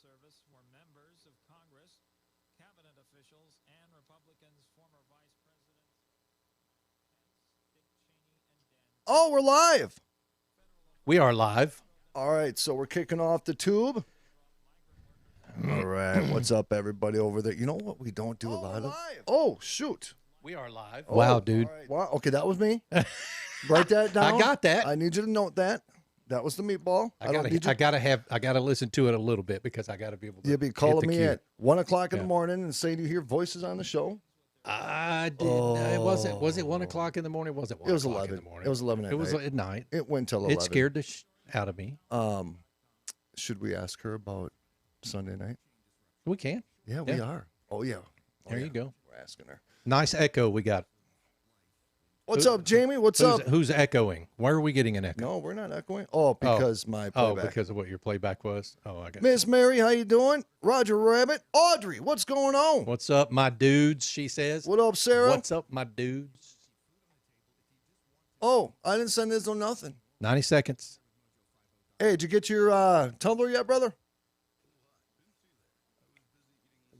service were members of Congress, cabinet officials, and Republicans, former Vice President Pence, Dick Cheney, and Dan. Oh, we're live. We are live. All right, so we're kicking off the tube. All right, what's up, everybody over there? You know what we don't do a lot of? Oh, shoot. We are live. Oh, Wow, dude. all right. Wow. Okay, that was me. Write that down. I got that. I need you to note that. That was the meatball. I gotta listen to it a little bit because I gotta be able to. You'll be get calling the me cue. at 1 o'clock in the morning and saying you hear voices on the show. I did. Was it 1 o'clock in the morning? Was it 1 It was o'clock 11. in the morning? It was 11 at It was night. at night. It went till 11. It scared the out of me. Should we ask her about Sunday night? We can. Yeah, we are. Oh, yeah. There you go. We're asking her. Nice echo we got. What's up, Jamie? What's up? Who's echoing? Why are we getting an echo? No, we're not echoing. Oh, because my playback. Oh, because of what your playback was? Oh, I got Miss Mary, how you doing? Roger Rabbit. Audrey, what's going on? What's up, my dudes, she says. What up, Sarah? What's up, my dudes? Oh, I didn't send this on nothing. 90 seconds. Hey, did you get your Tumblr yet, brother?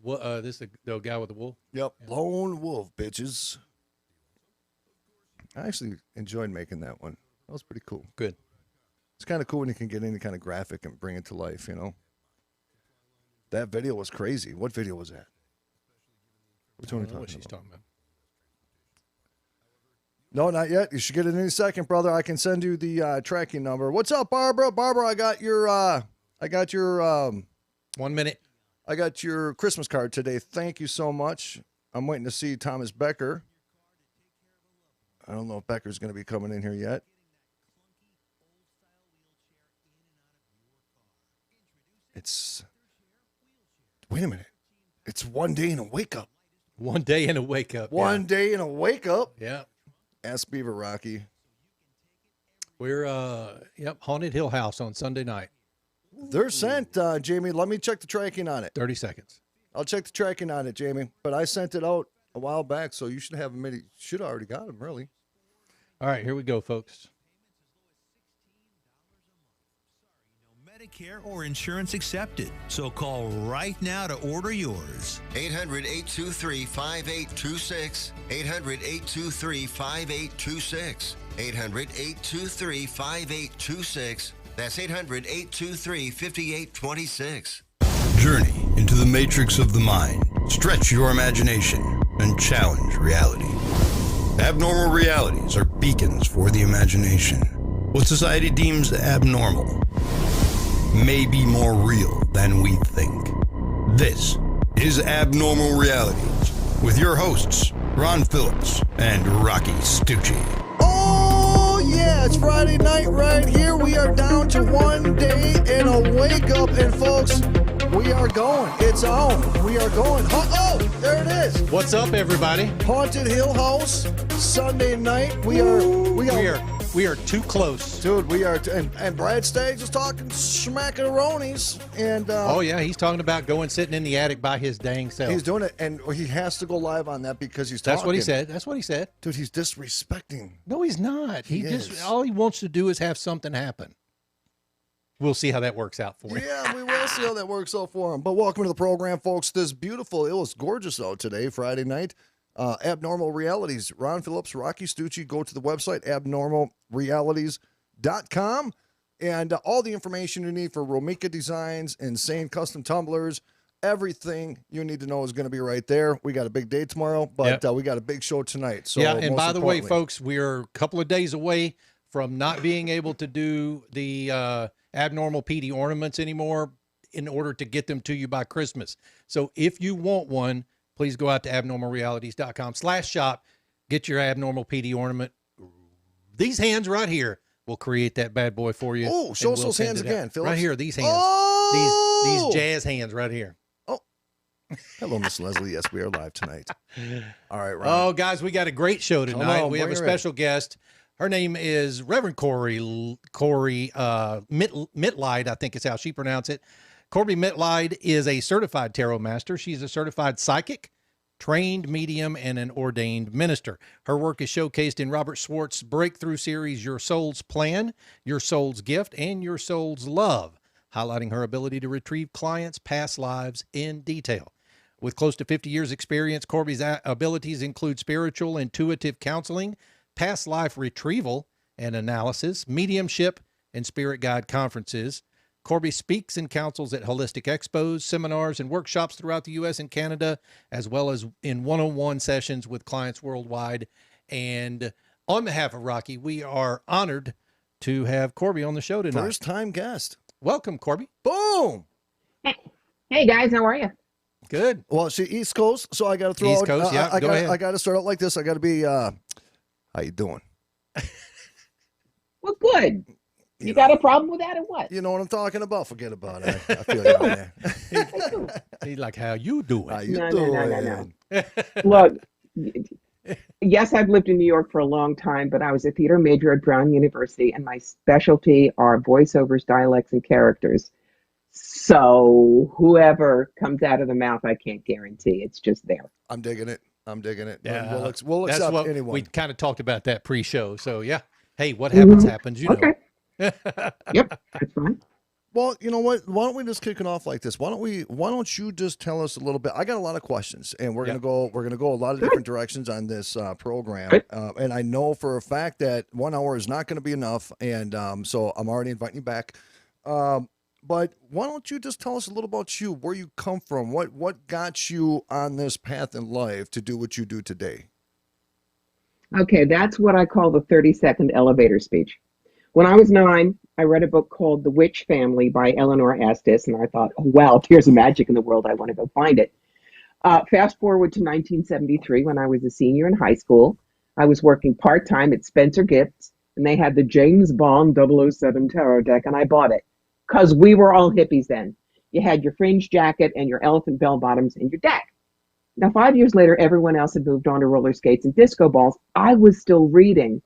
What? This is the guy with the wolf? Yep. Lone Wolf, bitches. I actually enjoyed making that one. That was pretty cool. Good. It's kind of cool when you can get any kind of graphic and bring it to life, you know? That video was crazy. What video was that? Which one are you I don't know what talking she's about? talking about. No, not yet. You should get it in a second, brother. I can send you the tracking number. What's up, Barbara? Barbara, I got your 1 minute. I got your Christmas card today. Thank you so much. I'm waiting to see Thomas Becker. I don't know if Becker's going to be coming in here yet. Wait a minute. It's 1 day and a wake up. 1 day and a wake up. One day and a wake up. Yeah. Ask Beaver Rocky. We're Haunted Hill House on Sunday night. They're sent, Jamie. Let me check the tracking on it. 30 seconds. I'll check the tracking on it, Jamie. But I sent it out a while back, so you should have them. You should have already got them, really. All right, here we go, folks. Medicare or insurance accepted. So call right now to order yours. 800-823-5826. 800-823-5826. 800-823-5826. That's 800-823-5826. Journey into the matrix of the mind. Stretch your imagination and challenge reality. Abnormal realities are beacons for the imagination. What society deems abnormal may be more real than we think. This is Abnormal Realities with your hosts, Ron Phillips and Rocky Stucci. Oh, yeah, it's Friday night right here. We are down to 1 day and a wake up. And, folks, we are going. It's on. We are going. Oh, there it is. What's up, everybody? Haunted Hill House, Sunday night. We are too close. Dude, we are, and Brad Staggs is talking smackaroonies, and Oh yeah, he's talking about going sitting in the attic by his dang self. he's doing it, and he has to go live on that because he's That's talking. what he said. That's what he said. Dude, he's disrespecting. No, he's not. He is. just all he wants to do is have something happen. We'll see how that works out for him. Yeah, we will see how that works out for him. But welcome to the program, folks. This beautiful, it was gorgeous out today, Friday night. Abnormal Realities. Ron Phillips, Rocky Stucci. Go to the website, abnormalrealities.com. And all the information you need for Romika Designs, Insane Custom Tumblers, everything you need to know is going to be right there. We got a big day tomorrow, but we got a big show tonight. So yeah, and by the way, importantly- folks, we're a couple of days away from not being able to do the abnormal PD ornaments anymore in order to get them to you by Christmas. So if you want one, please go out to abnormalrealities.com/shop. Get your abnormal PD ornament. These hands right here will create that bad boy for you. Oh, show us those hands again, Phillips. Right here, these hands. Oh! These jazz hands right here. Hello, Miss Leslie. Yes, we are live tonight. All right, Ron. Oh, guys, we got a great show tonight. on, We have a bring her special guest. Her name is Reverend Corbie Mitleid, I think is how she pronounced it. Corbie Mitleid is a certified tarot master. She's a certified psychic, trained medium, and an ordained minister. Her work is showcased in Robert Schwartz's breakthrough series, Your Soul's Plan, Your Soul's Gift, and Your Soul's Love. highlighting her ability to retrieve clients' past lives in detail. With close to 50 years' experience, Corbie's abilities include spiritual intuitive counseling, past life retrieval and analysis, mediumship, and spirit guide conferences. Corbie speaks and counsels at holistic expos, seminars, and workshops throughout the U.S. and Canada, as well as in one-on-one sessions with clients worldwide. And on behalf of Rocky, we are honored to have Corbie on the show tonight. First time guest. Welcome, Corbie. Boom. Hey guys, how are you? Good. Well, she East Coast, so I got to throw East out. Coast, yeah. Go ahead. I got to start out like this. I got to be. How you doing? Well, good. You got a problem with that or what? You know what I'm talking about? Forget about it. I feel you on there. He's like, how you doing? How you No. doing? Look, yes, I've lived in New York for a long time, but I was a theater major at Brown University, and my specialty are voiceovers, dialects, and characters. So whoever comes out of the mouth, I can't guarantee. It's just there. I'm digging it. Yeah. We'll That's accept what anyone. we kind of talked about that pre-show. So yeah. Hey, what happens, happens, you know. Okay. Yep, that's fine. Well, you know what? Why don't we just kick it off like this? Why don't you just tell us a little bit? I got a lot of questions, and we're gonna go a lot of different directions on this program. Good. And I know for a fact that 1 hour is not going to be enough, and so I'm already inviting you back. But why don't you just tell us a little about you, where you come from, what got you on this path in life to do what you do today? Okay, that's what I call the 30-second elevator speech. When I was 9, I read a book called The Witch Family by Eleanor Estes, and I thought, oh, wow, there's magic in the world. I want to go find it. Fast forward to 1973 when I was a senior in high school. I was working part-time at Spencer Gifts, and they had the James Bond 007 tarot deck, and I bought it because we were all hippies then. You had your fringe jacket and your elephant bell bottoms and your deck. Now, 5 years later, everyone else had moved on to roller skates and disco balls. I was still reading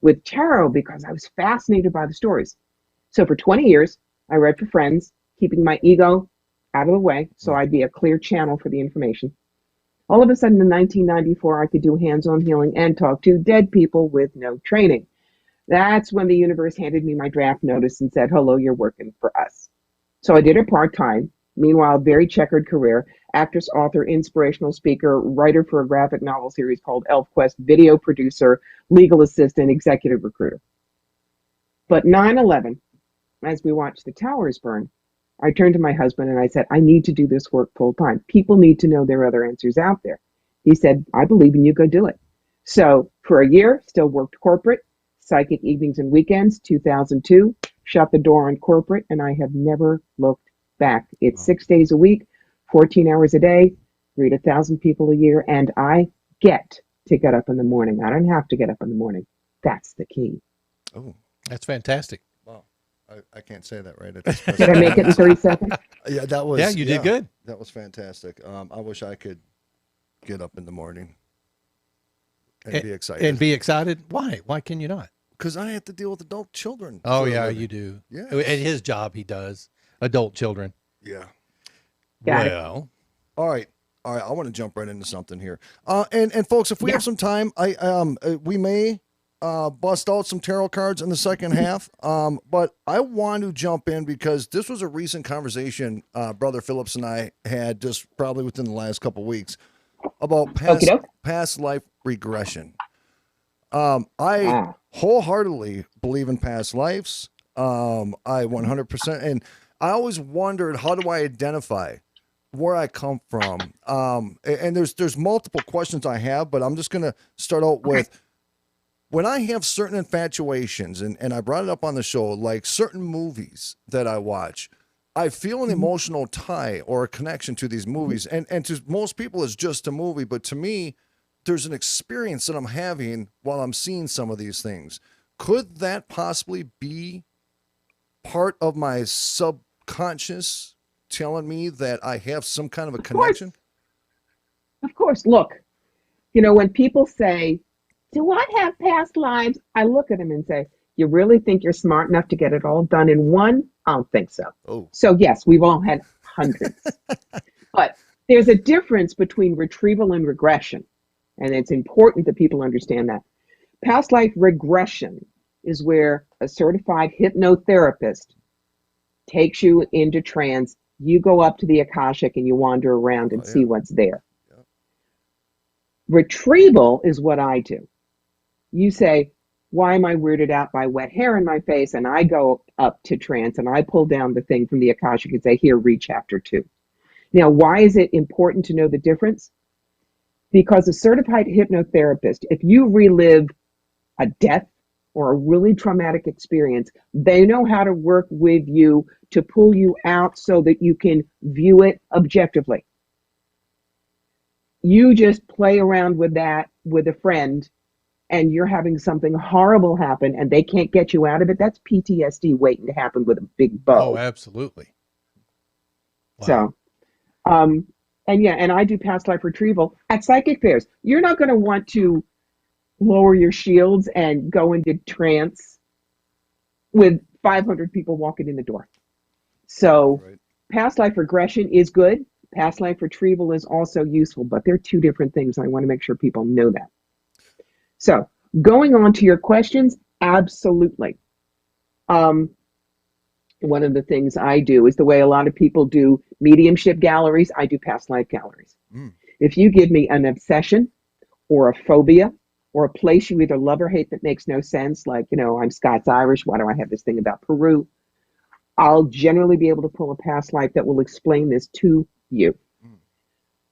with tarot because I was fascinated by the stories. So for 20 years, I read for friends, keeping my ego out of the way so I'd be a clear channel for the information. All of a sudden in 1994, I could do hands-on healing and talk to dead people with no training. That's when the universe handed me my draft notice and said, hello, you're working for us. So I did it part-time. Meanwhile, very checkered career, actress, author, inspirational speaker, writer for a graphic novel series called ElfQuest, video producer, legal assistant, executive recruiter. But 9/11, as we watched the towers burn, I turned to my husband and I said, I need to do this work full time. People need to know there are other answers out there. He said, I believe in you, go do it. So for a year, still worked corporate, psychic evenings and weekends. 2002, shut the door on corporate, and I have never looked back. It's 6 days a week, 14 hours a day, read 1,000 people a year, and I get to get up in the morning. I don't have to get up in the morning. That's the key. Oh, That's fantastic. wow. I can't say that right at this Did I make it in 30 seconds? Yeah, that was. Yeah, you did good. That was fantastic. I wish I could get up in the morning and be excited. And be excited. Why? Why can you not? Because I have to deal with adult children. Oh for a yeah, living. you do. Yeah. At his job, he does adult children. Yeah. Got it. Well, All right. I want to jump right into something here. And folks, if we have some time, we may bust out some tarot cards in the second half. But I want to jump in because this was a recent conversation Brother Phillips and I had just probably within the last couple of weeks about past life regression. I wholeheartedly believe in past lives. I 100%, and I always wondered, how do I identify where I come from? And there's multiple questions I have, but I'm just going to start out with, when I have certain infatuations, and I brought it up on the show, like certain movies that I watch, I feel an emotional tie or a connection to these movies. And to most people, it's just a movie, but to me, there's an experience that I'm having while I'm seeing some of these things. Could that possibly be part of my subconscious telling me that I have some kind of a connection? Of course. Look, you know, when people say, do I have past lives? I look at them and say, you really think you're smart enough to get it all done in one? I don't think so. Oh. So yes, we've all had hundreds. But there's a difference between retrieval and regression. And it's important that people understand that. Past life regression is where a certified hypnotherapist takes you into trance. You go up to the Akashic and you wander around and see what's there. Yeah. Retrieval is what I do. You say, why am I weirded out by wet hair in my face? And I go up to trance and I pull down the thing from the Akashic and say, here, read chapter 2. Now, why is it important to know the difference? Because a certified hypnotherapist, if you relive a death or a really traumatic experience, they know how to work with you to pull you out so that you can view it objectively. You just play around with that with a friend and you're having something horrible happen and they can't get you out of it. That's PTSD waiting to happen with a big bow. Oh, absolutely. Wow. So, and I do past life retrieval at psychic fairs. You're not going to want to lower your shields and go into trance with 500 people walking in the door. So past life regression is good. Past life retrieval is also useful, but they're two different things. I want to make sure people know that. So going on to your questions, absolutely. One of the things I do is the way a lot of people do mediumship galleries, I do past life galleries. If you give me an obsession or a phobia or a place you either love or hate that makes no sense, like, I'm Scots-Irish, why do I have this thing about Peru? I'll generally be able to pull a past life that will explain this to you.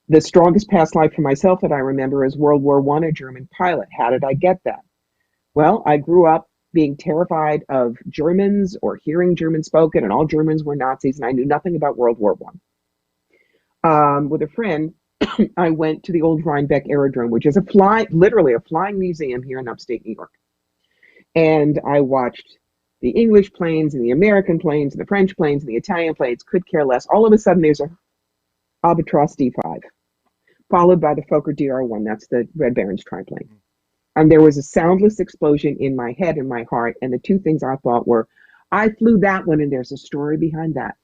The strongest past life for myself that I remember is World War I, a German pilot. How did I get that? Well, I grew up being terrified of Germans or hearing German spoken, and all Germans were Nazis, and I knew nothing about World War I. With a friend, I went to the old Rhinebeck Aerodrome, which is literally a flying museum here in upstate New York. And I watched the English planes and the American planes and the French planes and the Italian planes, could care less. All of a sudden, there's a Albatross D5, followed by the Fokker DR1. That's the Red Baron's triplane. And there was a soundless explosion in my head and my heart. And the two things I thought were, I flew that one and there's a story behind that.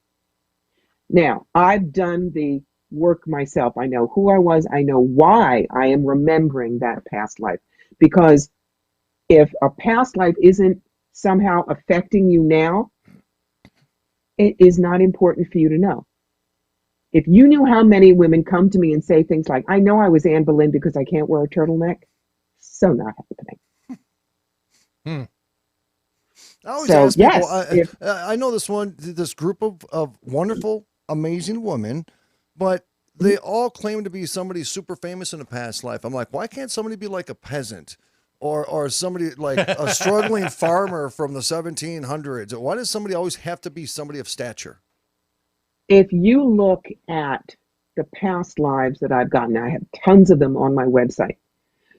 Now, I've done the work myself. I know who I was. I know why I am remembering that past life. Because if a past life isn't somehow affecting you now, it is not important for you to know. If you knew how many women come to me and say things like, I know I was Anne Boleyn because I can't wear a turtleneck, so not happening. I always So, ask people, yes, I know this group of wonderful, amazing women, but they all claim to be somebody super famous in a past life. I'm like, why can't somebody be like a peasant or somebody like a struggling farmer from the 1700s? Why does somebody always have to be somebody of stature? If you look at the past lives that I've gotten, I have tons of them on my website,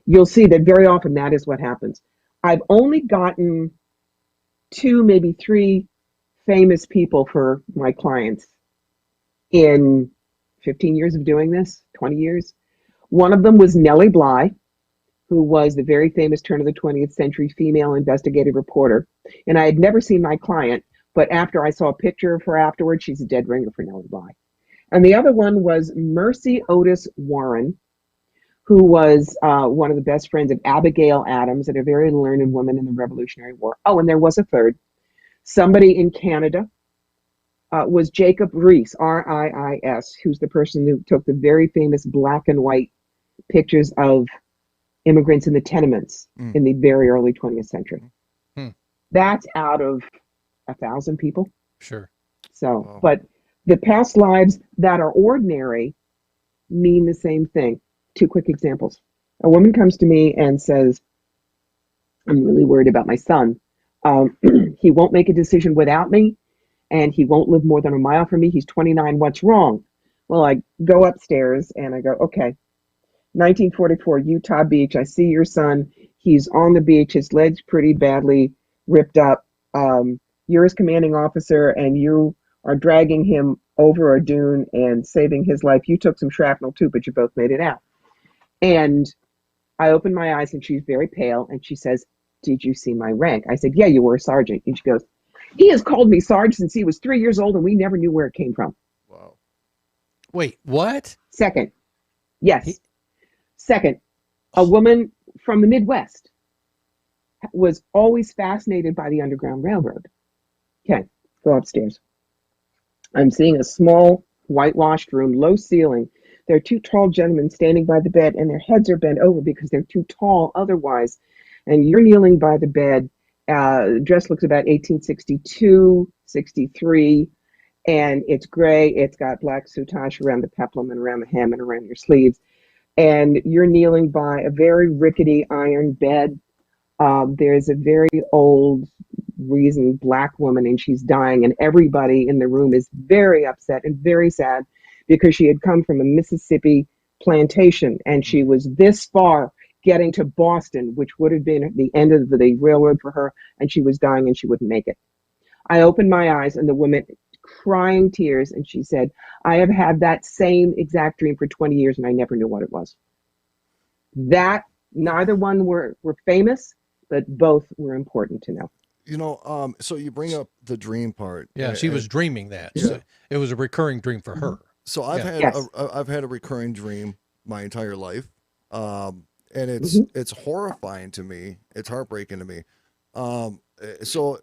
you'll see that very often that is what happens. I've only gotten 2, maybe 3 famous people for my clients in 15 years of doing this, 20 years. One of them was Nellie Bly, who was the very famous turn of the 20th century female investigative reporter. And I had never seen my client, but after I saw a picture of her afterwards, she's a dead ringer for Nellie Bly. And the other one was Mercy Otis Warren, who was one of the best friends of Abigail Adams, and a very learned woman in the Revolutionary War. Oh, and there was a third. Somebody in Canada was Jacob Riis, R-I-I-S, who's the person who took the very famous black and white pictures of immigrants in the tenements in the very early 20th century. That's out of 1,000 people. Sure. So, but the past lives that are ordinary mean the same thing. 2 quick examples. A woman comes to me and says, I'm really worried about my son. He won't make a decision without me, and he won't live more than a mile from me. He's 29. What's wrong? Well, I go upstairs and I go, okay, 1944, Utah Beach. I see your son. He's on the beach. His leg's pretty badly ripped up. You're his commanding officer, and you are dragging him over a dune and saving his life. You took some shrapnel too, but you both made it out. And I opened my eyes, and she's very pale, and she says, did you see my rank? I said, yeah, you were a sergeant. And she goes, he has called me Sarge since he was 3 years old, and we never knew where it came from. Wow. Wait, what? Second, yes. Second, a woman from the Midwest was always fascinated by the Underground Railroad. Okay, go upstairs. I'm seeing a small whitewashed room, low ceiling. There are two tall gentlemen standing by the bed, and their heads are bent over because they're too tall otherwise. And you're kneeling by the bed. Dress looks about 1862, 63, and it's gray. It's got black soutache around the peplum and around the hem and around your sleeves. And you're kneeling by a very rickety iron bed. There's a very old, reasoned black woman, and she's dying, and everybody in the room is very upset and very sad because she had come from a Mississippi plantation, and she was this far getting to Boston, which would have been the end of the railroad for her, and she was dying and she wouldn't make it. I opened my eyes, and the woman crying tears, and she said, I have had that same exact dream for 20 years, and I never knew what it was. That, neither one were famous, but both were important to know. You know, so you bring up the dream part. Yeah, she was dreaming that. Yeah. So it was a recurring dream for her. So I've had Yes. I've had a recurring dream my entire life, and it's horrifying to me. It's heartbreaking to me. So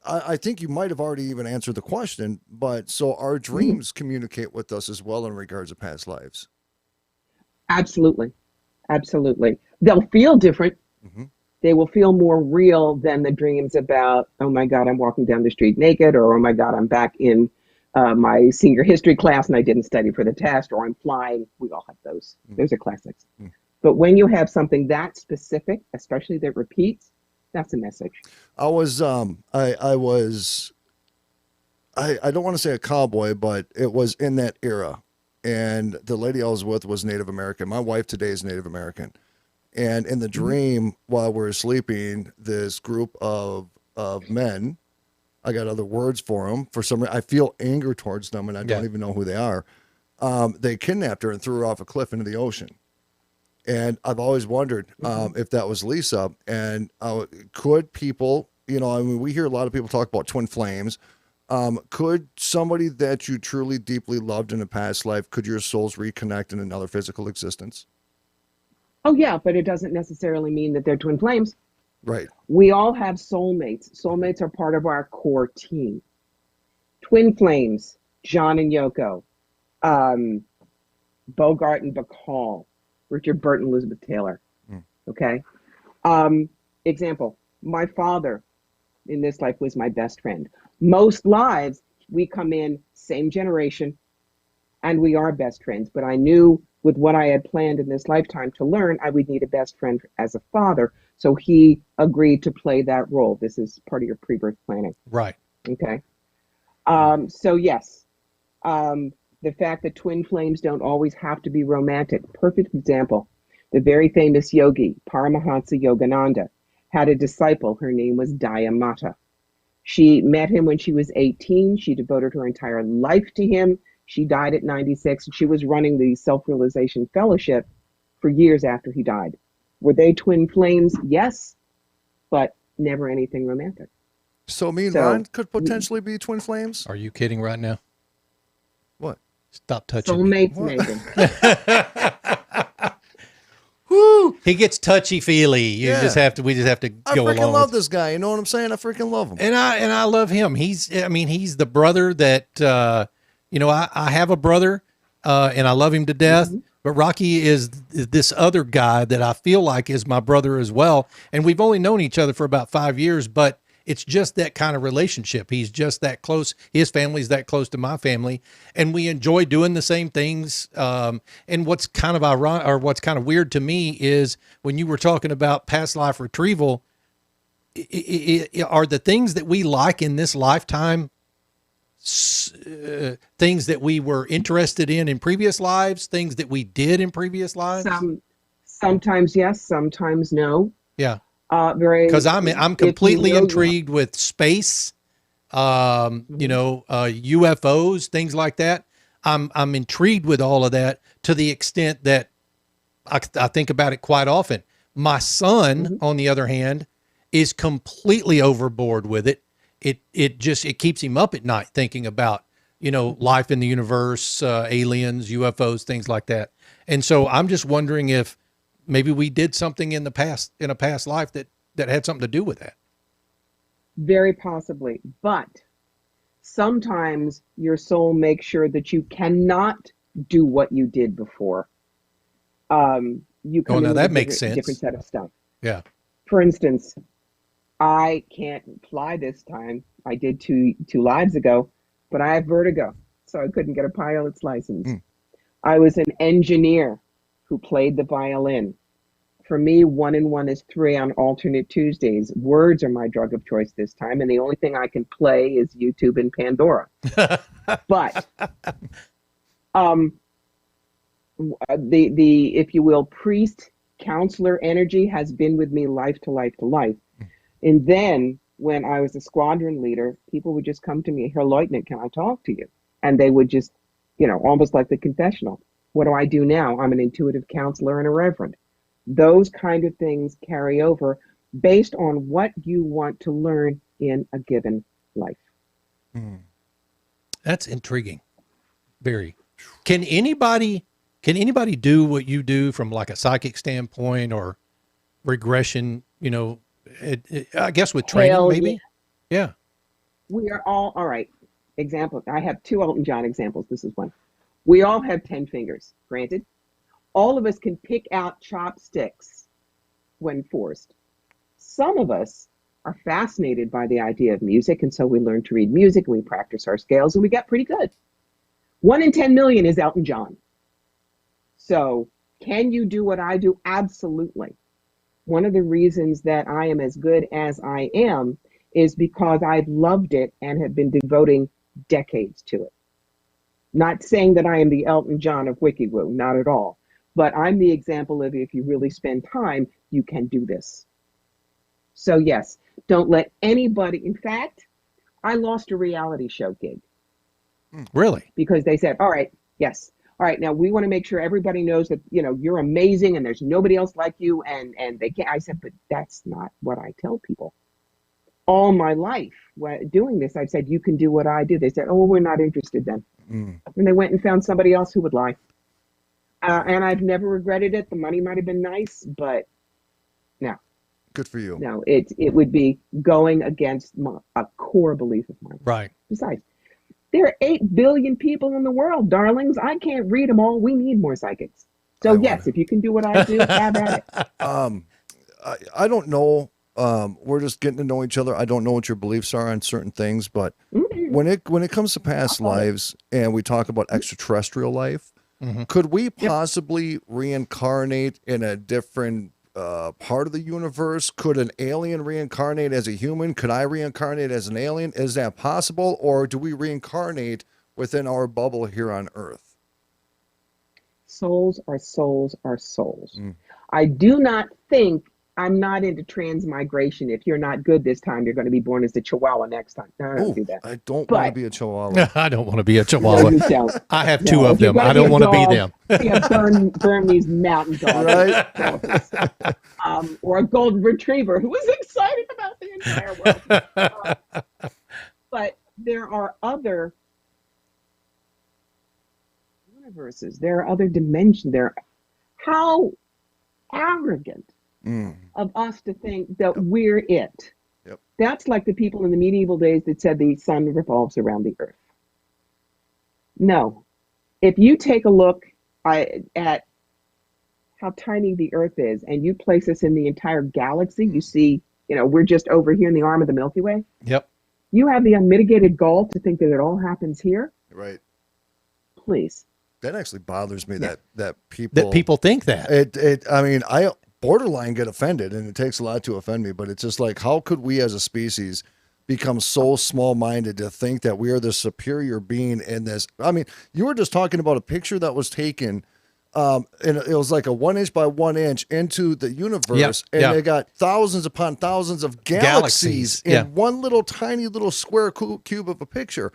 I think you might have already even answered the question, but so our dreams communicate with us as well in regards to past lives. Absolutely. Absolutely. They'll feel different. They will feel more real than the dreams about, oh my God, I'm walking down the street naked, or oh my God, I'm back in my senior history class and I didn't study for the test, or I'm flying. We all have those. Those are classics. But when you have something that specific, especially that repeats, that's a message. I was I don't want to say a cowboy, but it was in that era. And the lady I was with was Native American. My wife today is Native American. And in the dream, while we were sleeping, this group of men, I got other words for them. For some reason, I feel anger towards them, and I don't even know who they are. They kidnapped her and threw her off a cliff into the ocean. And I've always wondered if that was Lisa. And could people, you know, I mean, we hear a lot of people talk about twin flames. Could somebody that you truly deeply loved in a past life, could your souls reconnect in another physical existence? Oh, yeah, but it doesn't necessarily mean that they're twin flames. Right. We all have soulmates. Soulmates are part of our core team. Twin flames, John and Yoko, Bogart and Bacall, Richard Burt and Elizabeth Taylor. Okay. Example, my father in this life was my best friend. Most lives, we come in same generation and we are best friends, but I knew with what I had planned in this lifetime to learn, I would need a best friend as a father. So he agreed to play that role. This is part of your pre-birth planning. Right. Okay. So yes, the fact that twin flames don't always have to be romantic. Perfect example. The very famous yogi, Paramahansa Yogananda, had a disciple. Her name was Dayamata. She met him when she was 18. She devoted her entire life to him. She died at 96. She was running the Self-Realization Fellowship for years after he died. Were they twin flames? Yes, but never anything romantic. So me and Ron could potentially be twin flames? Are you kidding right now? What? Stop touching me. Soulmates, Megan. Woo! He gets touchy feely. We just have to I go freaking along. love this guy. You know what I'm saying? I freaking love him. And I love him. He's the brother that I have a brother, and I love him to death. But Rocky is this other guy that I feel like is my brother as well. And we've only known each other for about 5 years, but it's just that kind of relationship. He's just that close. His family's that close to my family, and we enjoy doing the same things. And what's kind of ironic, or what's kind of weird to me, is when you were talking about past life retrieval, are the things that we like in this lifetime things that we were interested in previous lives, things that we did in previous lives? Sometimes yes, sometimes no. Yeah. Because I'm completely intrigued with space, UFOs, things like that. I'm intrigued with all of that to the extent that I think about it quite often. My son, on the other hand, is completely overboard with it. It keeps him up at night thinking about, life in the universe, aliens, UFOs, things like that. And so I'm just wondering if maybe we did something in a past life that had something to do with that. Very possibly. But Sometimes your soul makes sure that you cannot do what you did before. You come in with that a makes different sense. set of stuff. Yeah. For instance, I can't fly this time. I did two lives ago, but I have vertigo, so I couldn't get a pilot's license. I was an engineer who played the violin. For me, 1 and 1 is 3 on alternate Tuesdays. Words are my drug of choice this time, and the only thing I can play is YouTube and Pandora. But the if you will, priest counselor energy has been with me life to life to life. And then when I was a squadron leader, people would just come to me, Herr Leutnant, can I talk to you? And they would just, almost like the confessional. What do I do now? I'm an intuitive counselor and a reverend. Those kind of things carry over based on what you want to learn in a given life. That's intriguing. Very. Can anybody do what you do from like a psychic standpoint or regression, I guess with training, Hell maybe? Yeah. We are all right. Example, I have 2 Elton John examples. This is one. We all have 10 fingers, granted. All of us can pick out chopsticks when forced. Some of us are fascinated by the idea of music, and so we learn to read music, and we practice our scales, and we get pretty good. 1 in 10 million is Elton John. So can you do what I do? Absolutely. One of the reasons that I am as good as I am is because I've loved it and have been devoting decades to it. Not saying that I am the Elton John of WikiWoo, not at all. But I'm the example of if you really spend time, you can do this. So yes, don't let anybody, in fact, I lost a reality show gig. Really? Because they said, all right, yes. All right, now we want to make sure everybody knows that, you're amazing and there's nobody else like you and they can't. I said, but that's not what I tell people. All my life doing this, I've said, you can do what I do. They said, oh, we're not interested then. And they went and found somebody else who would lie. And I've never regretted it. The money might have been nice, but no. Good for you. No, it would be going against a core belief of mine. Right. Besides, there are 8 billion people in the world, darlings. I can't read them all. We need more psychics. So yes, if you can do what I do, have at it. I don't know. We're just getting to know each other. I don't know what your beliefs are on certain things, but when it comes to past lives and we talk about extraterrestrial life, could we possibly reincarnate in a different part of the universe? Could an alien reincarnate as a human? Could I reincarnate as an alien? Is that possible? Or do we reincarnate within our bubble here on Earth? Souls are souls are souls. I do not think, I'm not into transmigration. If you're not good this time, you're going to be born as a chihuahua next time. No, I don't do that. I don't want to be a chihuahua. I don't want to be a chihuahua. No, you don't. I have 2 of them. I don't want to be them. Burn these mountain dogs. Right? Or a golden retriever who is excited about the entire world. But there are other universes. There are other dimensions. How arrogant of us to think that we're it. Yep. That's like the people in the medieval days that said the sun revolves around the earth. No. If you take a look at how tiny the earth is and you place us in the entire galaxy, you see, we're just over here in the arm of the Milky Way. Yep. You have the unmitigated gall to think that it all happens here. Right. Please. That actually bothers me that people think that. I borderline get offended, and it takes a lot to offend me, but it's just like, how could we as a species become so small-minded to think that we are the superior being in this? I mean, you were just talking about a picture that was taken, and it was like a 1 inch by 1 inch into the universe, and they got thousands upon thousands of galaxies in one little tiny little square cube of a picture.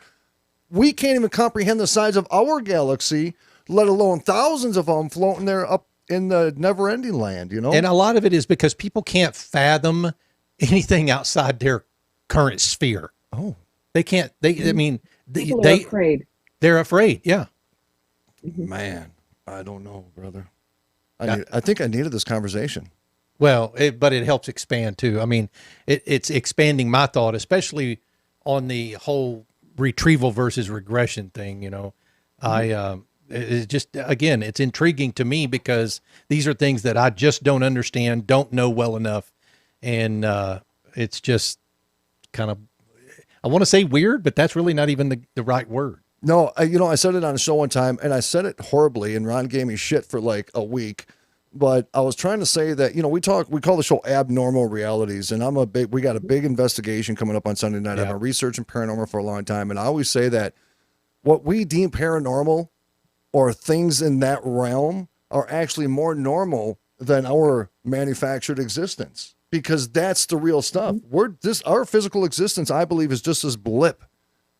We can't even comprehend the size of our galaxy, let alone thousands of them floating there up in the never-ending land, And a lot of it is because people can't fathom anything outside their current sphere. Oh. They can't. People are afraid. They're afraid, yeah. Man, I don't know, brother. I think I needed this conversation. Well, but it helps expand, too. I mean, it's expanding my thought, especially on the whole retrieval versus regression thing, you know. It's just, again, it's intriguing to me because these are things that I just don't understand, don't know well enough. And it's just kind of, I want to say weird, but that's really not even the right word. No, I said it on a show one time, and I said it horribly, and Ron gave me shit for like a week. But I was trying to say that, we call the show Abnormal Realities, and we got a big investigation coming up on Sunday night. I've been researching paranormal for a long time, and I always say that what we deem paranormal or things in that realm are actually more normal than our manufactured existence, because that's the real stuff. Our physical existence, I believe, is just this blip,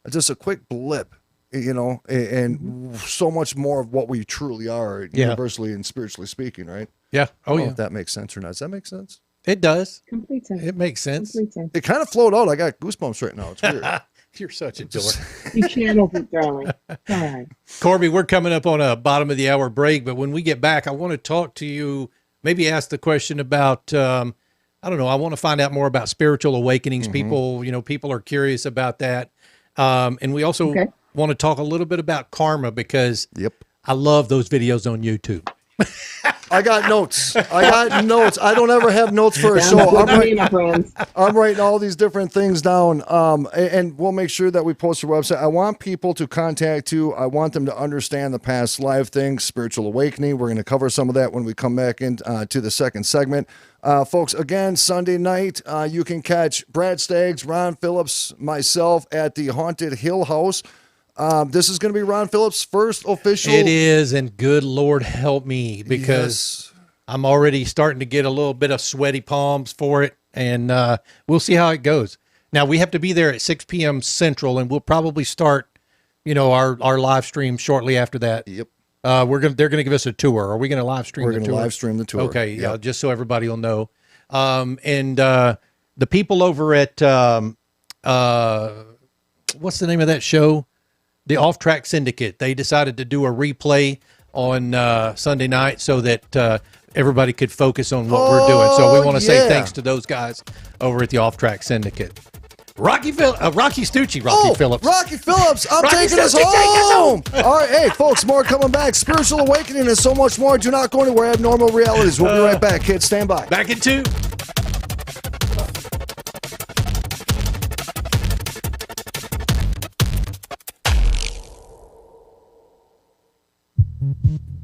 just a quick blip, and so much more of what we truly are, universally and spiritually speaking, right? Yeah. I don't know if that makes sense or not. Does that make sense? It does. Complete sense. It makes sense. Complete sense. It kind of flowed out. I got goosebumps right now. It's weird. You're such a dork. You channeled it, darling. All right. Corbie, we're coming up on a bottom of the hour break, but when we get back, I want to talk to you, maybe ask the question about, I don't know, I want to find out more about spiritual awakenings. People are curious about that. And we also want to talk a little bit about karma, because I love those videos on YouTube. I got notes. I don't ever have notes for a show. I'm writing all these different things down. And we'll make sure that we post your website. I want people to contact you. I want them to understand the past life things, spiritual awakening. We're going to cover some of that when we come back to the second segment. Folks, again, Sunday night, you can catch Brad Staggs, Ron Phillips, myself at the Haunted Hill House. This is going to be Ron Phillips' first official. It is, and good Lord help me, because I'm already starting to get a little bit of sweaty palms for it, and we'll see how it goes. Now, we have to be there at 6 p.m. Central, and we'll probably start, our live stream shortly after that. Yep. They're going to give us a tour. Are we going to live stream the tour? We're going to live stream the tour. Okay, yeah, just so everybody will know. And the people over at, what's the name of that show? The Off Track Syndicate. They decided to do a replay on Sunday night so that everybody could focus on what we're doing. So we want to say thanks to those guys over at the Off Track Syndicate. Rocky Stucci, Phillips. Rocky Phillips, I'm taking us home. All right, hey, folks, more coming back. Spiritual awakening and so much more. Do not go anywhere. Abnormal Realities. We'll be right back, kids. Stand by. Back in 2.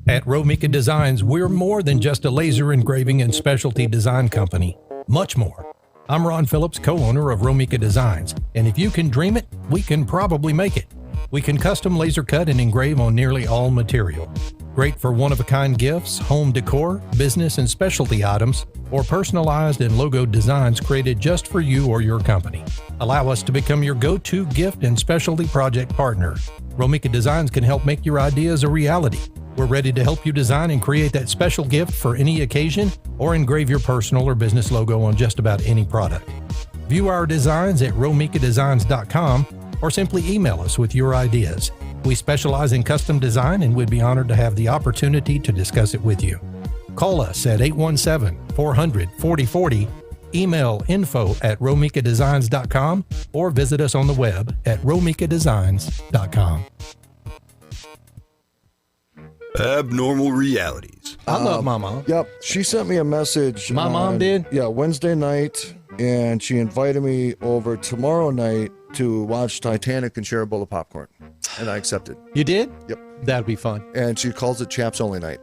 At Romika Designs, we're more than just a laser engraving and specialty design company. Much more. I'm Ron Phillips, co-owner of Romika Designs, and if you can dream it, we can probably make it. We can custom laser cut and engrave on nearly all material. Great for one-of-a-kind gifts, home decor, business and specialty items, or personalized and logoed designs created just for you or your company. Allow us to become your go-to gift and specialty project partner. Romika Designs can help make your ideas a reality. We're ready to help you design and create that special gift for any occasion, or engrave your personal or business logo on just about any product. View our designs at romikadesigns.com or simply email us with your ideas. We specialize in custom design and would be honored to have the opportunity to discuss it with you. Call us at 817-400-4040, email info@romikadesigns.com, or visit us on the web at romikadesigns.com. Abnormal Realities. I love my mom. Yep. She sent me a message. My mom did? Yeah, Wednesday night, and she invited me over tomorrow night to watch Titanic and share a bowl of popcorn. And I accepted. You did? Yep. That'd be fun. And she calls it Chaps Only Night.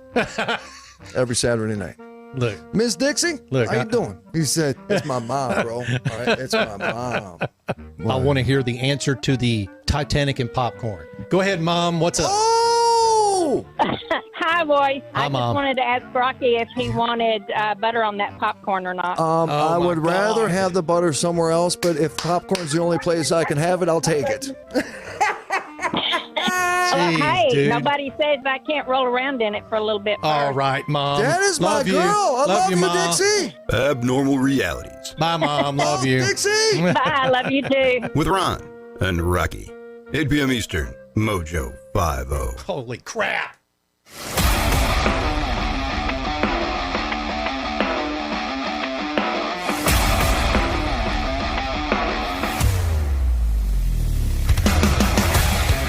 Every Saturday night. Look. Miss Dixie, Look, how you doing? He said, it's my mom, bro. All right, it's my mom. I want to hear the answer to the Titanic and popcorn. Go ahead, Mom. What's up? Oh! Hi, boys. Hi, I Mom. just wanted to ask Rocky if he wanted butter on that popcorn or not. I would my rather God. have the butter somewhere else, but if popcorn's the only place I can have it, I'll take it. Jeez, hey, dude. nobody says I can't roll around in it for a little bit first. All right, Mom. That is my Love you. girl. I love you, Mom. Dixie. Abnormal Realities Bye, Mom. Love you. Dixie. Bye, I love you too. with Ron and Rocky. 8 p.m. Eastern, Mojo 50. Holy crap.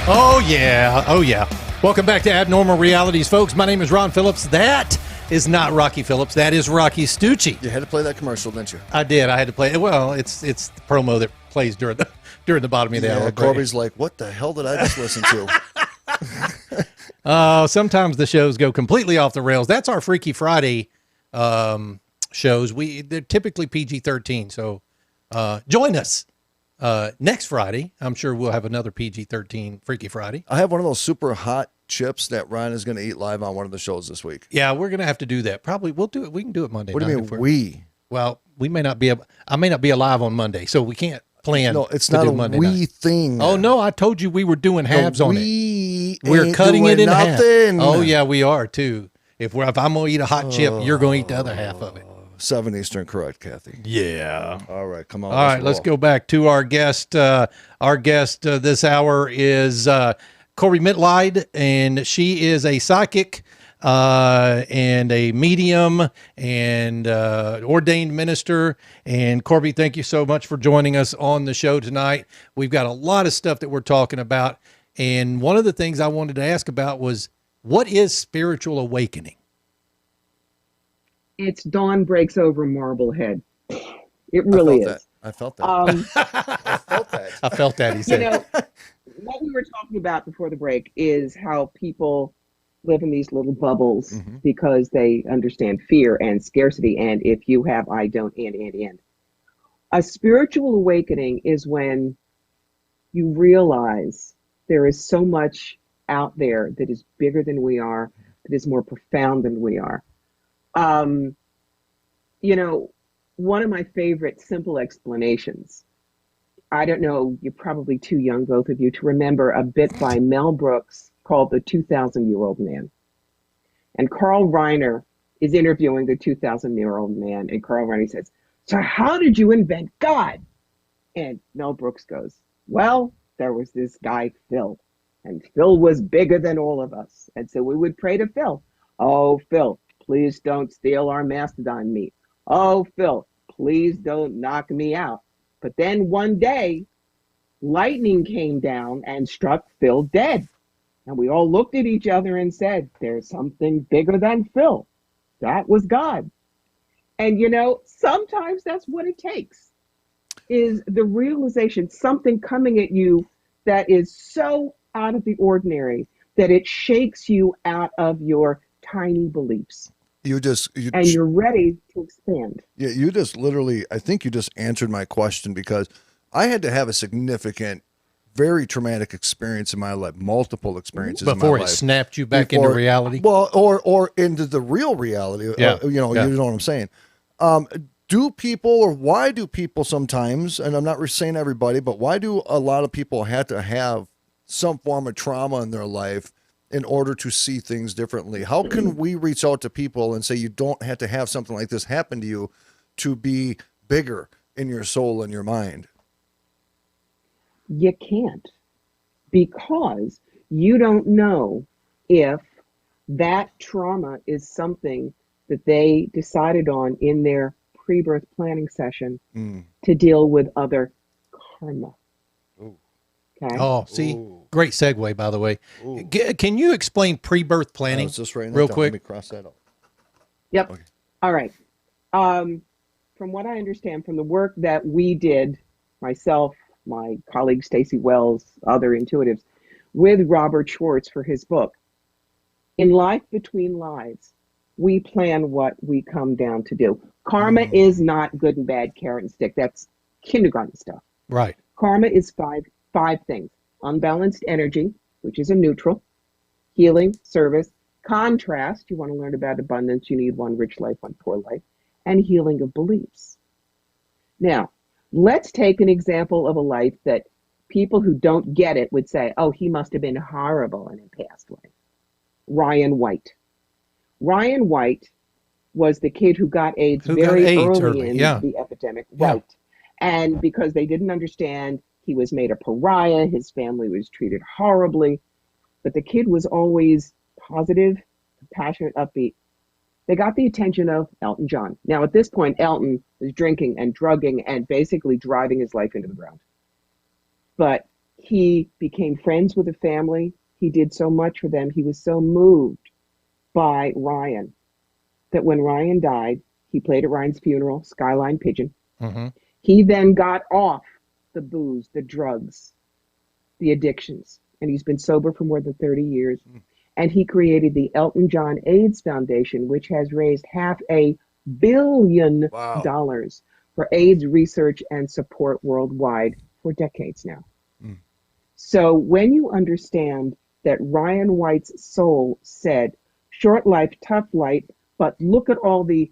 Oh, yeah. Oh, yeah. Welcome back to Abnormal Realities, folks. My name is Ron Phillips. That is not Rocky Phillips. That is Rocky Stucci. You had to play that commercial, didn't you? I did. I had to play it. Well, it's the promo that plays during the bottom of the hour. Corbie's like, what the hell did I just listen to? Sometimes the shows go completely off the rails. That's our Freaky Friday shows. They're typically PG-13, so join us. Next Friday, I'm sure we'll have another PG-13 Freaky Friday. I have one of those super hot chips that Ryan is going to eat live on one of the shows this week. Yeah, we're going to have to do that. Probably we'll do it. We can do it Monday. What do you mean we? Well, we may not be. I may not be alive on Monday, so we can't plan. No, it's not a Monday we night. thing. Oh no, I told you we were doing halves on it. We're ain't cutting it doing in half. nothing. Oh yeah, we are too. If I'm going to eat a hot chip, you're going to eat the other half of it. 7 Eastern, correct, Kathy? Yeah. All right, come on. All right, let's go back to our guest. Our guest this hour is Corbie Mitleid, and she is a psychic and a medium and ordained minister. And Corbie, thank you so much for joining us on the show tonight. We've got a lot of stuff that we're talking about. And one of the things I wanted to ask about was, what is spiritual awakening? It's dawn breaks over Marblehead. It really is. I felt that. I felt that, he said. You know, what we were talking about before the break is how people live in these little bubbles because they understand fear and scarcity. And if you have, I don't, and. A spiritual awakening is when you realize there is so much out there that is bigger than we are, that is more profound than we are. You know, one of my favorite simple explanations, I don't know, you're probably too young, both of you, to remember a bit by Mel Brooks called The 2,000-Year-Old Man. And Carl Reiner is interviewing the 2,000-year-old man, and Carl Reiner says, so how did you invent God? And Mel Brooks goes, well, there was this guy, Phil, and Phil was bigger than all of us. And so we would pray to Phil. Oh, Phil, please don't steal our mastodon meat. Oh, Phil, please don't knock me out. But then one day, lightning came down and struck Phil dead. And we all looked at each other and said, there's something bigger than Phil. That was God. And, you know, sometimes that's what it takes, is the realization, something coming at you that is so out of the ordinary that it shakes you out of your tiny beliefs. And you're ready to expand. Yeah, you just literally, I think you just answered my question, because I had to have a significant, very traumatic experience in my life, multiple experiences before in my life. It snapped you back into reality. Well, or into the real reality. Yeah. You know what I'm saying. Do people, or why do people sometimes, and I'm not saying everybody, but why do a lot of people have to have some form of trauma in their life in order to see things differently? How can we reach out to people and say, you don't have to have something like this happen to you to be bigger in your soul and your mind? You can't, because you don't know if that trauma is something that they decided on in their pre-birth planning session to deal with other karma. Okay. Oh, see, great segue, by the way. Can you explain pre-birth planning real quick? Let me cross that out. Yep. Okay. All right. From what I understand from the work that we did, myself, my colleague Stacey Wells, other intuitives, with Robert Schwartz for his book, in life between lives, we plan what we come down to do. Karma is not good and bad, carrot and stick. That's kindergarten stuff. Right. Karma is five things: unbalanced energy, which is a neutral; healing, service; contrast, you want to learn about abundance, you need one rich life, one poor life; and healing of beliefs. Now, let's take an example of a life that people who don't get it would say, oh, he must have been horrible in a past life. Ryan White. Ryan White was the kid who got AIDS very early in the epidemic. Yeah. Right. And because they didn't understand, he was made a pariah. His family was treated horribly. But the kid was always positive, compassionate, upbeat. They got the attention of Elton John. Now, at this point, Elton was drinking and drugging and basically driving his life into the ground. But He became friends with the family. He did so much for them. He was so moved by Ryan that when Ryan died, he played at Ryan's funeral, Skyline Pigeon. Mm-hmm. He then got off the booze, the drugs, the addictions, and he's been sober for more than 30 years. And he created the Elton John AIDS Foundation, which has raised $500 million for AIDS research and support worldwide for decades now. So when you understand that Ryan White's soul said, short life, tough life, but look at all the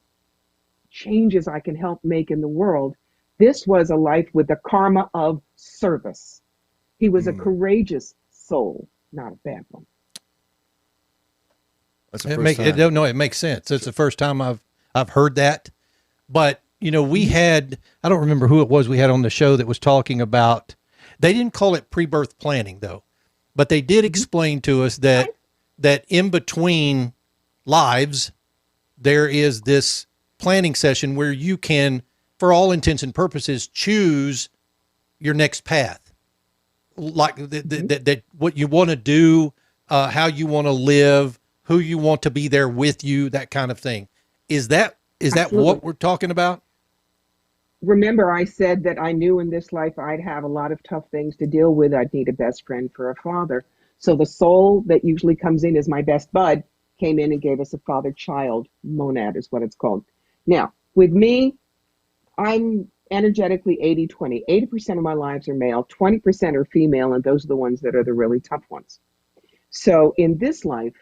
changes I can help make in the world. This was a life with the karma of service. He was a courageous soul, not a bad one. That's the first time. It makes sense. It's the first time I've heard that. But, you know, we had, I don't remember who it was we had on the show that was talking about, they didn't call it pre-birth planning though, but they did explain to us that in between lives, there is this planning session where you can, for all intents and purposes, choose your next path, like that what you want to do, how you want to live, who you want to be there with you, that kind of thing. Is that what we're talking about? Remember, I said that I knew in this life I'd have a lot of tough things to deal with. I'd need a best friend for a father. So the soul that usually comes in as my best bud came in and gave us a father-child monad is what it's called. Now, with me, I'm energetically 80-20. 80% of my lives are male, 20% are female, and those are the ones that are the really tough ones. So in this life,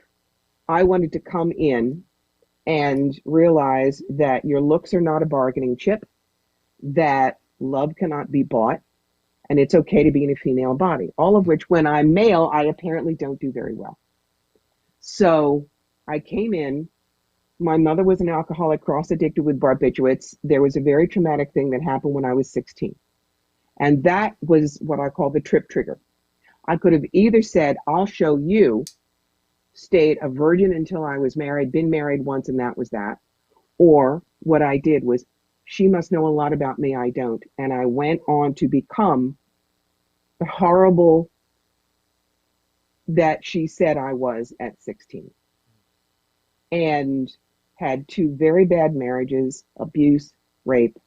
I wanted to come in and realize that your looks are not a bargaining chip, that love cannot be bought, and it's okay to be in a female body. All of which, when I'm male, I apparently don't do very well. So I came in. My mother was an alcoholic, cross-addicted with barbiturates. There was a very traumatic thing that happened when I was 16. And that was what I call the trip trigger. I could have either said, I'll show you, stayed a virgin until I was married, been married once, and that was that. Or what I did was, she must know a lot about me, I don't. And I went on to become the horrible that she said I was at 16. And had 2 very bad marriages, abuse, rape,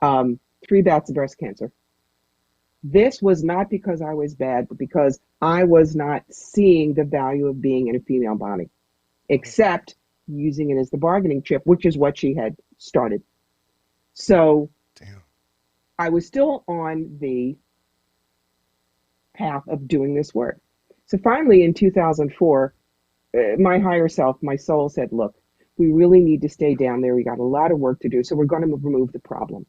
3 bouts of breast cancer. This was not because I was bad, but because I was not seeing the value of being in a female body, except using it as the bargaining chip, which is what she had started. So I was still on the path of doing this work. So finally in 2004, my higher self, my soul said, look, we really need to stay down there. We got a lot of work to do. So we're going to remove the problem.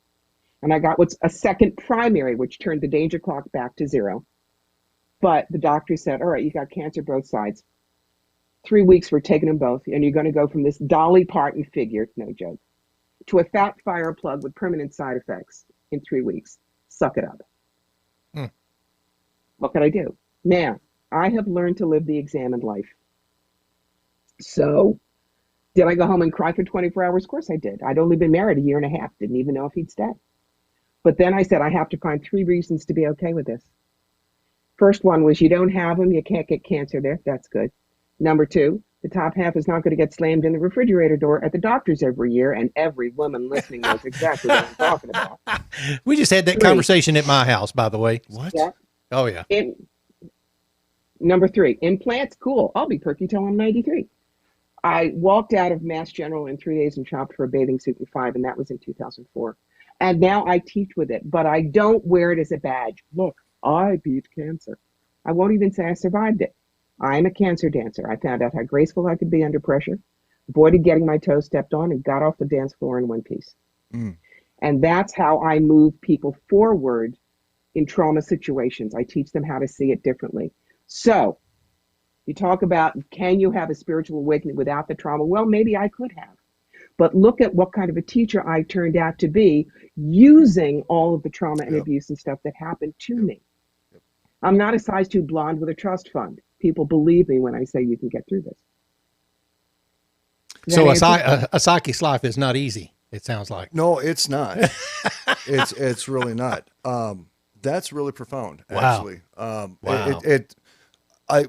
And I got what's a second primary, which turned the danger clock back to 0. But the doctor said, all right, you got cancer both sides. 3 weeks, we're taking them both. And you're going to go from this Dolly Parton figure, no joke, to a fat fire plug with permanent side effects in 3 weeks. Suck it up. What could I do? Now, I have learned to live the examined life. So, did I go home and cry for 24 hours? Of course I did. I'd only been married a year and a half. Didn't even know if he'd stay. But then I said, I have to find 3 reasons to be okay with this. First one was, you don't have them, you can't get cancer there. That's good. Number 2, the top half is not going to get slammed in the refrigerator door at the doctor's every year, and every woman listening knows exactly what I'm talking about. We just had that 3. conversation at my house, by the way. What? Yeah. Oh, yeah. Number 3, implants, cool. I'll be perky till I'm 93. I walked out of Mass General in 3 days and shopped for a bathing suit in 5, and that was in 2004. And now I teach with it, but I don't wear it as a badge. Look, I beat cancer. I won't even say I survived it. I'm a cancer dancer. I found out how graceful I could be under pressure, avoided getting my toes stepped on, and got off the dance floor in one piece. And that's how I move people forward in trauma situations. I teach them how to see it differently. So, you talk about, can you have a spiritual awakening without the trauma? Well, maybe I could have. But look at what kind of a teacher I turned out to be using all of the trauma and abuse and stuff that happened to me. I'm not a size 2 blonde with a trust fund. People believe me when I say you can get through this. So a psychic's life is not easy, it sounds like. No, it's not. It's really not. That's really profound, Wow. actually. Wow.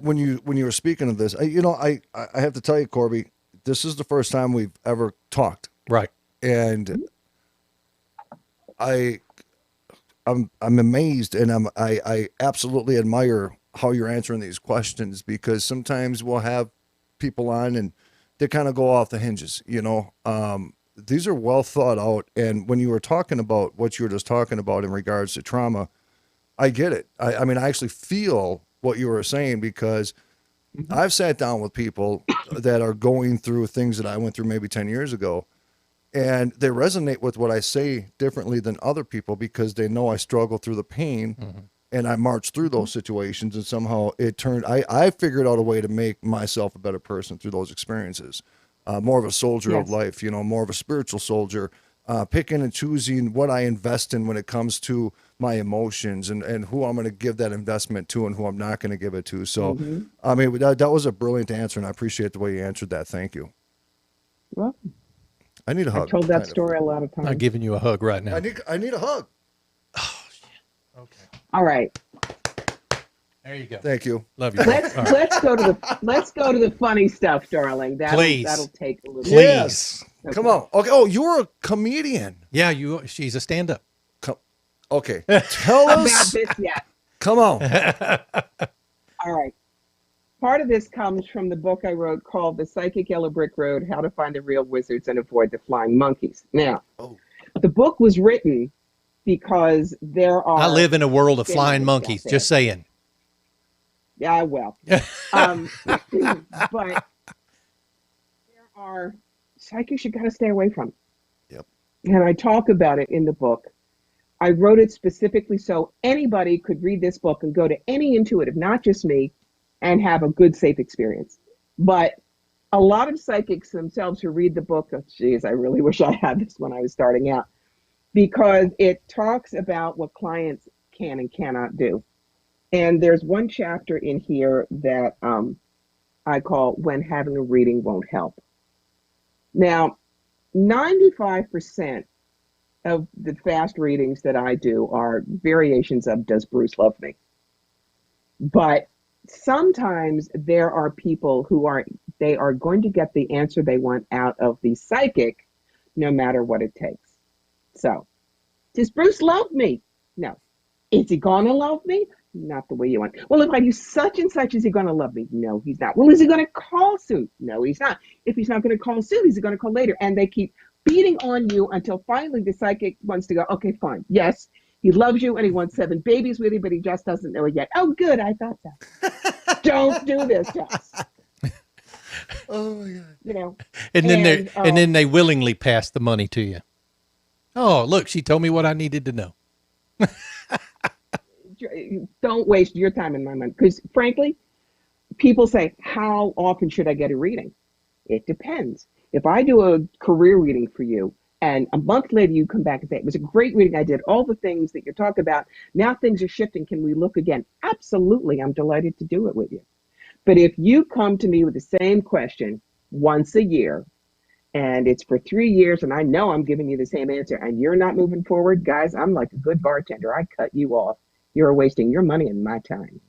When you were speaking of this, I have to tell you, Corbie, this is the first time we've ever talked, Right. and I'm amazed, and I absolutely admire how you're answering these questions, because sometimes we'll have people on and they kind of go off the hinges, These are well thought out, and when you were talking about what you were just talking about in regards to trauma, I get it. I mean, I actually feel what you were saying, because I've sat down with people that are going through things that I went through maybe 10 years ago, and they resonate with what I say differently than other people, because they know I struggle through the pain and I marched through those situations, and somehow it turned, I figured out a way to make myself a better person through those experiences. More of a soldier of life, more of a spiritual soldier, picking and choosing what I invest in when it comes to my emotions, and who I'm going to give that investment to and who I'm not going to give it to. So, I mean, that was a brilliant answer, and I appreciate the way you answered that. Thank you. Well, I need a hug. I told that story a lot of times. I'm giving you a hug right now. I need a hug. Oh, shit. Okay. All right. There you go. Thank you. Love you. Let's go to the funny stuff, darling. Please. That'll take a little. Please. Yes. Okay. Come on. Okay. Oh, you're a comedian. Yeah, she's a stand-up. Okay. Tell About us. this yet. Come on. All right. Part of this comes from the book I wrote called The Psychic Yellow Brick Road: How to Find the Real Wizards and Avoid the Flying Monkeys. Now, the book was written because there are... I live in a world of flying monkeys, just saying. Yeah, well. But there are psychics you got to stay away from. Yep. And I talk about it in the book. I wrote it specifically so anybody could read this book and go to any intuitive, not just me, and have a good, safe experience. But a lot of psychics themselves who read the book, oh, geez, I really wish I had this when I was starting out, because it talks about what clients can and cannot do. And there's one chapter in here that I call When Having a Reading Won't Help. Now, 95% of the fast readings that I do are variations of Does Bruce Love Me? But sometimes there are people who are going to get the answer they want out of the psychic, no matter what it takes. So, does Bruce love me? No. Is he gonna love me? Not the way you want. Well, if I do such and such, is he gonna love me? No, he's not. Well, is he gonna call soon? No, he's not. If he's not gonna call soon, is he gonna call later? And they keep beating on you until finally the psychic wants to go, okay, fine. Yes, he loves you and he wants 7 babies with you, but he just doesn't know it yet. Oh, good, I thought so. Don't do this to us. Oh my God. And then they willingly pass the money to you. Oh, look, she told me what I needed to know. Don't waste your time and my money. Because frankly, people say, how often should I get a reading? It depends. If I do a career reading for you and a month later you come back and say, it was a great reading, I did all the things that you're talking about, now things are shifting, can we look again? Absolutely, I'm delighted to do it with you. But if you come to me with the same question once a year, and it's for 3 years, and I know I'm giving you the same answer, and you're not moving forward, guys, I'm like a good bartender. I cut you off. You're wasting your money and my time.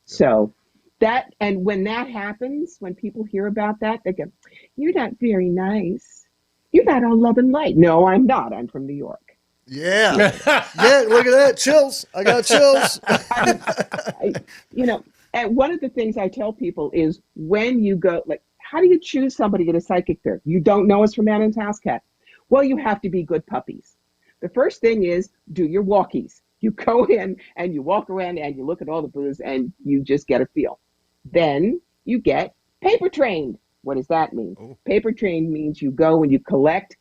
So that, and when that happens, when people hear about that, they go, you're not very nice. You're not all love and light. No, I'm not. I'm from New York. Yeah. Yeah, look at that. Chills. I got chills. And one of the things I tell people is when you go, like, how do you choose somebody at a psychic fair? You don't know us from Adam's House Cat. Well, you have to be good puppies. The first thing is do your walkies. You go in and you walk around and you look at all the booths and you just get a feel. Then you get paper trained. What does that mean? Oh. Paper trained means you go and you collect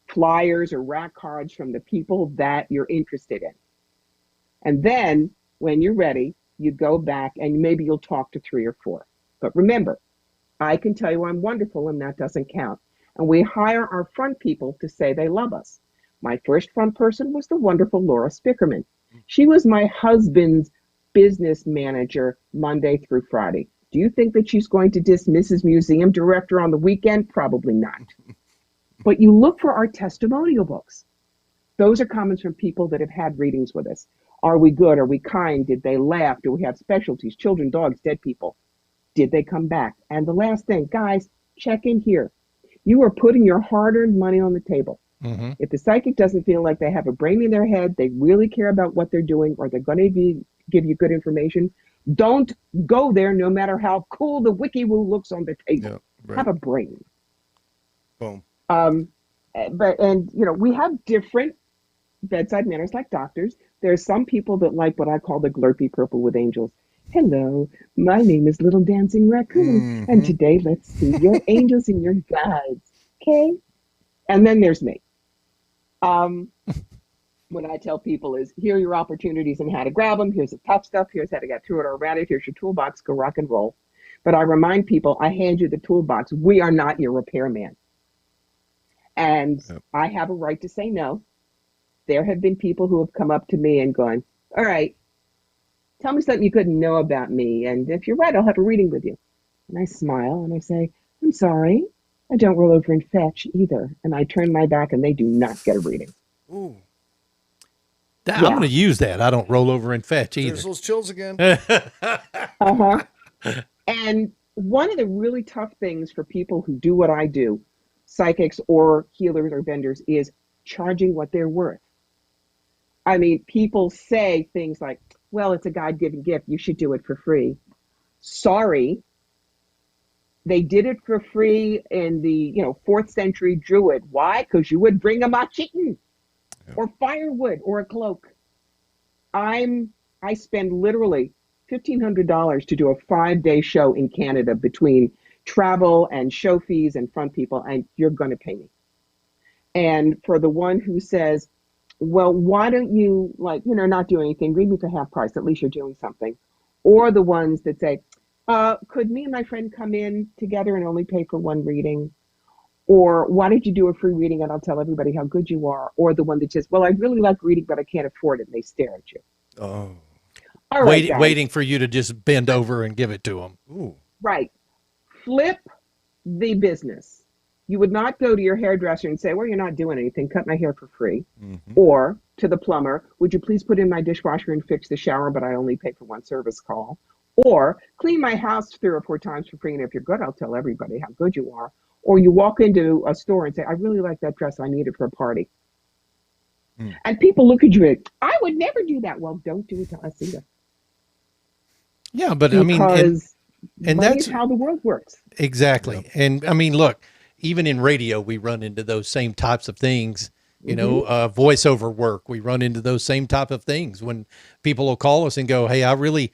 flyers or rack cards from the people that you're interested in. And then when you're ready, you go back and maybe you'll talk to 3 or 4. But remember, I can tell you I'm wonderful and that doesn't count. And we hire our front people to say they love us. My first front person was the wonderful Laura Spickerman. She was my husband's business manager Monday through Friday. Do you think that she's going to dismiss his museum director on the weekend? Probably not. But you look for our testimonial books. Those are comments from people that have had readings with us. Are we good? Are we kind? Did they laugh? Do we have specialties? Children, dogs, dead people. Did they come back? And the last thing, guys, check in here. You are putting your hard-earned money on the table. Mm-hmm. If the psychic doesn't feel like they have a brain in their head, they really care about what they're doing, or they're going to give you good information, don't go there no matter how cool the wiki-woo looks on the table. Yeah, right. Have a brain. Boom. We have different bedside manners like doctors. There's some people that like what I call the glurpy purple with angels. Hello, my name is Little Dancing Raccoon, and today let's see your angels and your guides. Okay? And then there's me. What I tell people is, here are your opportunities and how to grab them. Here's the tough stuff. Here's how to get through it or around it. Here's your toolbox. Go rock and roll. But I remind people, I hand you the toolbox. We are not your repairman. And I have a right to say no. There have been people who have come up to me and gone, all right, tell me something you couldn't know about me. And if you're right, I'll have a reading with you. And I smile and I say, I'm sorry. I don't roll over and fetch either. And I turn my back and they do not get a reading. Ooh. I'm going to use that. I don't roll over and fetch either. There's those chills again. And one of the really tough things for people who do what I do, psychics or healers or vendors, is charging what they're worth. I mean, people say things like, well, it's a God-given gift. You should do it for free. Sorry. They did it for free in the 4th century Druid. Why? Because you would bring a chicken or firewood or a cloak. I spend literally $1,500 to do a 5-day show in Canada between travel and show fees and front people, and you're going to pay me. And for the one who says, well, why don't you not do anything? Read me for half price. At least you're doing something. Or the ones that say, could me and my friend come in together and only pay for one reading? Or why don't you do a free reading and I'll tell everybody how good you are? Or the one that says, well, I really like reading, but I can't afford it. And they stare at you. Oh. All right, waiting for you to just bend over and give it to them. Ooh. Right. Flip the business. You would not go to your hairdresser and say, well, you're not doing anything. Cut my hair for free. Mm-hmm. Or to the plumber, would you please put in my dishwasher and fix the shower, but I only pay for one service call. Or clean my house 3 or 4 times for free. And if you're good, I'll tell everybody how good you are. Or you walk into a store and say, I really like that dress. I need it for a party. Mm. And people look at you and I would never do that. Well, don't do it to us either. Yeah, but because and that's how the world works. Exactly. Yeah. And I mean, look, even in radio, we run into those same types of things. Voiceover work, we run into those same type of things when people will call us and go, hey, I really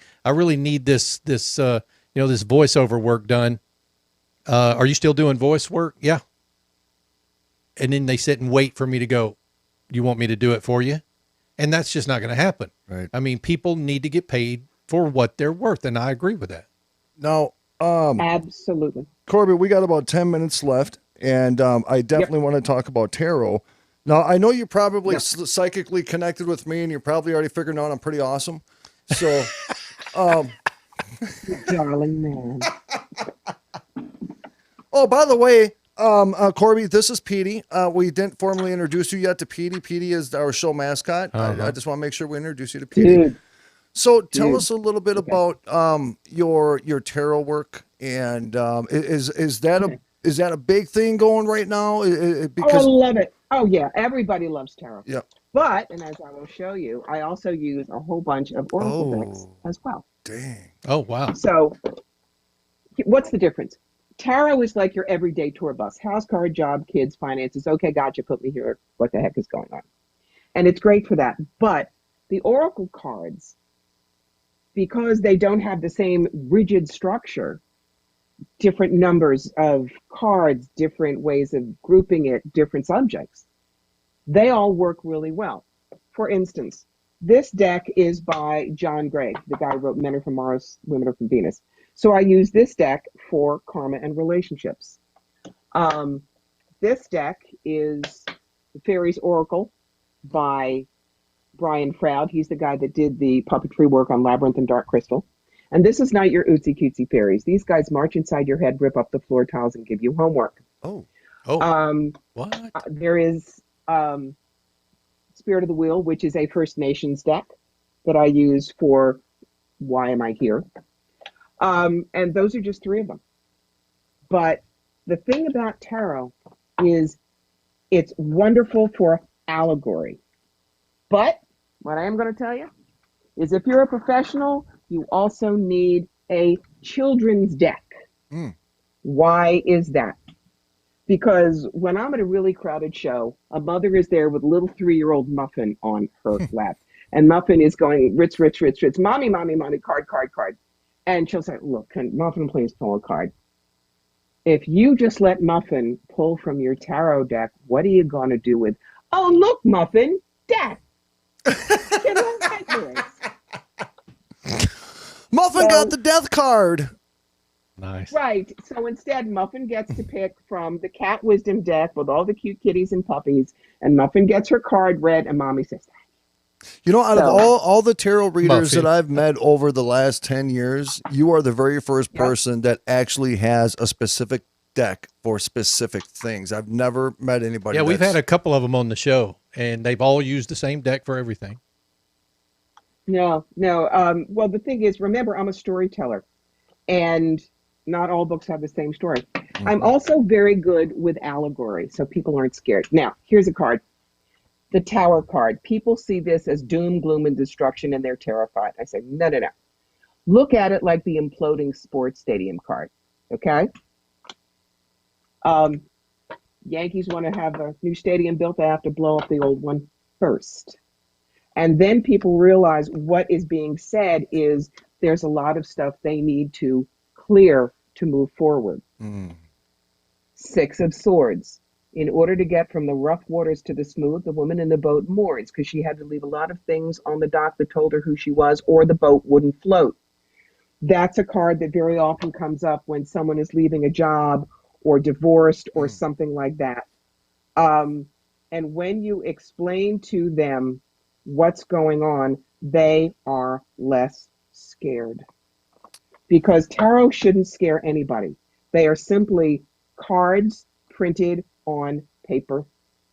need this voiceover work done. Are you still doing voice work? Yeah. And then they sit and wait for me to go, you want me to do it for you? And that's just not going to happen. Right. I mean, people need to get paid for what they're worth. And I agree with that. Now, absolutely. Corbie, we got about 10 minutes left. And I definitely want to talk about tarot. Now, I know you're probably psychically connected with me and you're probably already figuring out I'm pretty awesome. So, darling man. Oh, by the way, Corbie, this is Petey. We didn't formally introduce you yet to Petey. Petey is our show mascot. I just want to make sure we introduce you to Petey. Dude. So tell us a little bit about your tarot work, and is that a big thing going right now? Because I love it. Oh yeah, everybody loves tarot. Yeah. But, and as I will show you, I also use a whole bunch of oracle decks as well. Dang. Oh wow. So, what's the difference? Tarot is like your everyday tour bus. House, car, job, kids, finances. Okay, gotcha, put me here. What the heck is going on? And it's great for that. But the oracle cards, because they don't have the same rigid structure, different numbers of cards, different ways of grouping it, different subjects, they all work really well. For instance, this deck is by John Gray, the guy who wrote Men Are From Mars, Women Are From Venus. So I use this deck for karma and relationships. This deck is the Fairies Oracle by Brian Froud. He's the guy that did the puppetry work on Labyrinth and Dark Crystal. And this is not your ootsy cutesy fairies. These guys march inside your head, rip up the floor tiles, and give you homework. What? There is Spirit of the Wheel, which is a First Nations deck. that I use for why am I here. And those are just 3 of them. But the thing about tarot is it's wonderful for allegory. But what I am going to tell you is if you're a professional, you also need a children's deck. Why is that? Because when I'm at a really crowded show, a mother is there with a little 3-year-old Muffin on her lap. And Muffin is going, Ritz, mommy, card. And she'll say, look, can Muffin please pull a card? If you just let Muffin pull from your tarot deck, what are you going to do with, oh, look, Muffin, death. You know, Muffin got the death card. Nice. Right. So instead, Muffin gets to pick from the cat wisdom deck with all the cute kitties and puppies. And Muffin gets her card read, and Mommy says, you know, out of all the tarot readers that I've met over the last 10 years, you are the very first person that actually has a specific deck for specific things. I've never met anybody. Yeah, we've had a couple of them on the show, and they've all used the same deck for everything. No. Well, the thing is, remember, I'm a storyteller, and not all books have the same story. I'm also very good with allegory, so people aren't scared. Now, here's a card. The Tower card. People see this as doom, gloom, and destruction, and they're terrified. I say, no. Look at it like the imploding sports stadium card, okay? Yankees want to have a new stadium built. They have to blow up the old one first. And then people realize what is being said is there's a lot of stuff they need to clear to move forward. 6 of Swords. In order to get from the rough waters to the smooth, the woman in the boat mourns because she had to leave a lot of things on the dock that told her who she was, or the boat wouldn't float. That's a card that very often comes up when someone is leaving a job or divorced or something like that. And when you explain to them what's going on, they are less scared. Because tarot shouldn't scare anybody. They are simply cards printed on paper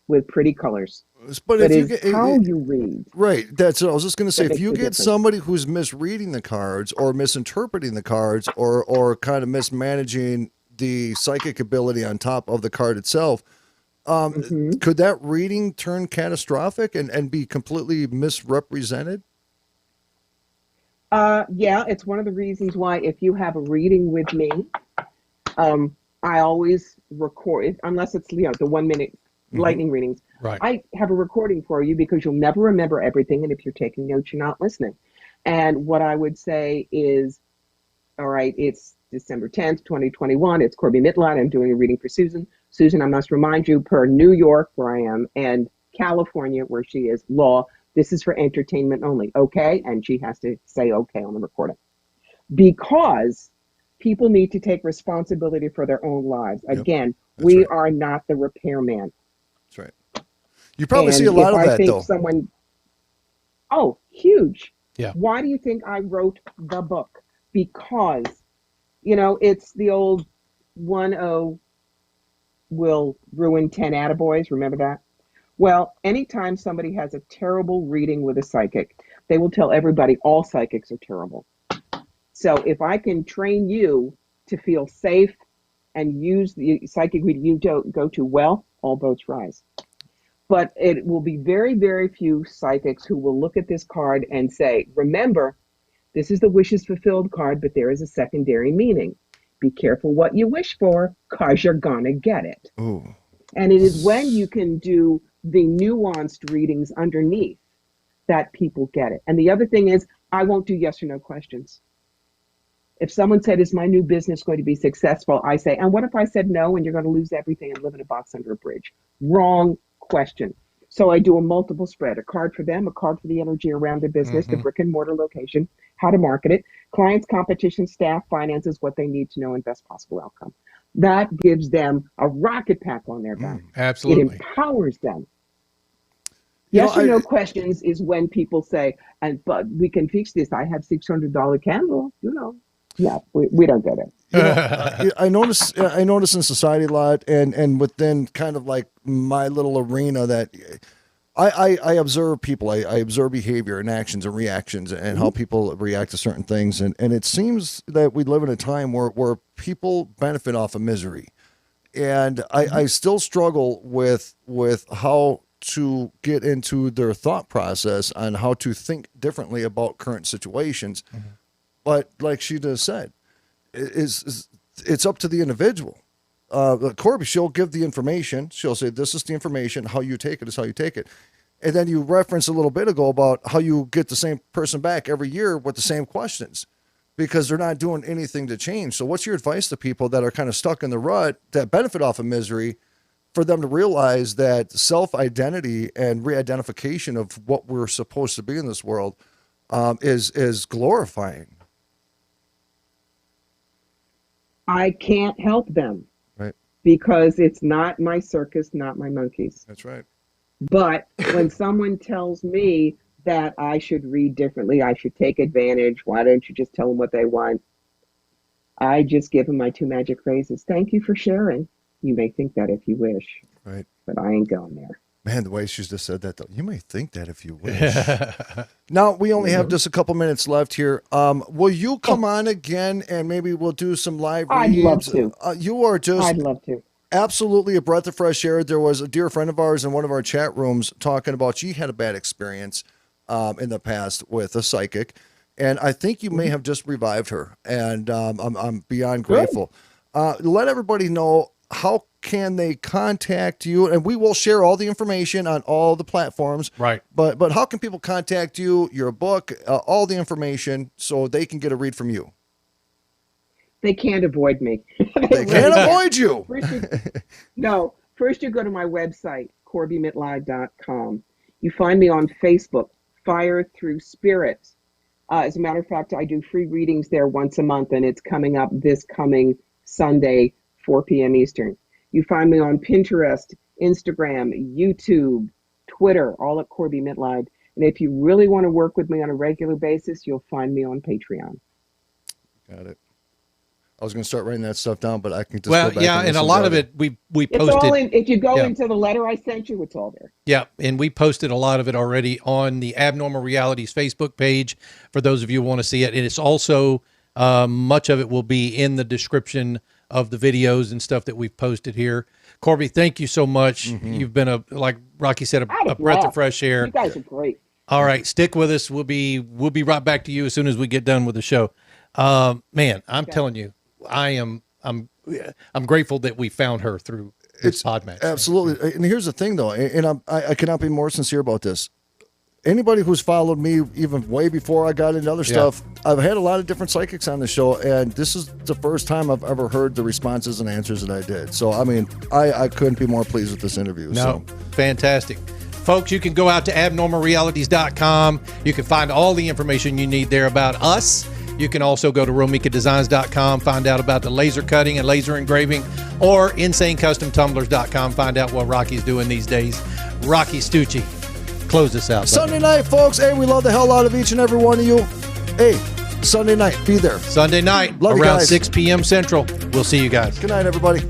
with pretty colors. But if you get, how you read. Right. That's what I was just going to say. That If you makes the get difference. somebody who's misreading the cards or misinterpreting the cards or kind of mismanaging the psychic ability on top of the card itself, could that reading turn catastrophic and be completely misrepresented? Yeah, it's one of the reasons why if you have a reading with me, I always record, unless it's, the 1 minute lightning readings. Right. I have a recording for you because you'll never remember everything. And if you're taking notes, you're not listening. And what I would say is, all right, it's December 10th, 2021. It's Corbie Mitleid. I'm doing a reading for Susan. Susan, I must remind you, per New York, where I am, and California, where she is, law, this is for entertainment only. Okay. And she has to say okay on the recording. Because people need to take responsibility for their own lives. Again, we are not the repairman. That's right. You probably see a lot of that, though. Oh, huge. Yeah. Why do you think I wrote the book? Because, it's the old 1-0 will ruin 10 attaboys. Remember that? Well, anytime somebody has a terrible reading with a psychic, they will tell everybody all psychics are terrible. So if I can train you to feel safe and use the psychic reading you don't go to well, all boats rise. But it will be very, very few psychics who will look at this card and say, remember, this is the wishes fulfilled card, but there is a secondary meaning. Be careful what you wish for, because you're going to get it. Ooh. And it is when you can do the nuanced readings underneath that people get it. And the other thing is, I won't do yes or no questions. If someone said, is my new business going to be successful? I say, and what if I said no and you're going to lose everything and live in a box under a bridge? Wrong question. So I do a multiple spread, a card for them, a card for the energy around their business, the brick and mortar location, how to market it, clients, competition, staff, finances, what they need to know, and best possible outcome. That gives them a rocket pack on their back. Absolutely. It empowers them. Yes or no questions is when people say, but we can fix this. I have $600 candle, Yeah, we don't get it. I notice in society a lot, and within kind of like my little arena, that I observe people. I observe behavior and actions and reactions and how people react to certain things. And it seems that we live in a time where people benefit off of misery. And I still struggle with how to get into their thought process on how to think differently about current situations. But like she just said, it's up to the individual. Corbie, she'll give the information. She'll say, this is the information. How you take it is how you take it. And then you referenced a little bit ago about how you get the same person back every year with the same questions because they're not doing anything to change. So what's your advice to people that are kind of stuck in the rut that benefit off of misery for them to realize that self-identity and re-identification of what we're supposed to be in this world is glorifying? I can't help them. Right. Because it's not my circus, not my monkeys. That's right. But when someone tells me that I should read differently, I should take advantage, why don't you just tell them what they want? I just give them my 2 magic phrases. Thank you for sharing. You may think that if you wish. Right. But I ain't going there. Man, the way she's just said that, though, you may think that if you wish. Now, we only have just a couple minutes left here. Will you come on again and maybe we'll do some live reads? I'd love to. You are just I'd love to. Absolutely a breath of fresh air. There was a dear friend of ours in one of our chat rooms talking about she had a bad experience in the past with a psychic. And I think you may have just revived her. And I'm beyond grateful. Let everybody know, how can they contact you? And we will share all the information on all the platforms. Right. But how can people contact you, your book, all the information so they can get a read from you? They can't avoid me. They can't avoid you. First you go to my website, CorbieMitleid.com. You find me on Facebook, Fire Through Spirit. As a matter of fact, I do free readings there once a month, and it's coming up this coming Sunday, 4 p.m. Eastern. You find me on Pinterest, Instagram, YouTube, Twitter, all at Corbie Mitleid. And if you really want to work with me on a regular basis, you'll find me on Patreon. Got it. I was going to start writing that stuff down, but I can just well, go back yeah, and a lot of it we it's posted. All in, if you go into the letter I sent you, it's all there. Yeah, and we posted a lot of it already on the Abnormal Realities Facebook page for those of you who want to see it. And it's also, much of it will be in the description of the videos and stuff that we've posted here. Corbie, thank you so much. You've been like Rocky said, a breath of fresh air. You guys are great. All right, stick with us. We'll be right back to you as soon as we get done with the show. Man, I'm telling you, I'm grateful that we found her through this PodMatch. Absolutely. And here's the thing, though, and I cannot be more sincere about this. Anybody who's followed me even way before I got into other stuff, I've had a lot of different psychics on the show, and this is the first time I've ever heard the responses and answers that I did. So, I mean, I couldn't be more pleased with this interview. No, fantastic. Folks, you can go out to abnormalrealities.com. You can find all the information you need there about us. You can also go to romikadesigns.com, find out about the laser cutting and laser engraving, or insanecustomtumblers.com, find out what Rocky's doing these days. Rocky Stucci, close this out. Sunday night, folks. Hey, we love the hell out of each and every one of you. Hey, Sunday night, be there. Sunday night, love around 6 p.m. Central. We'll see you guys. Good night, everybody.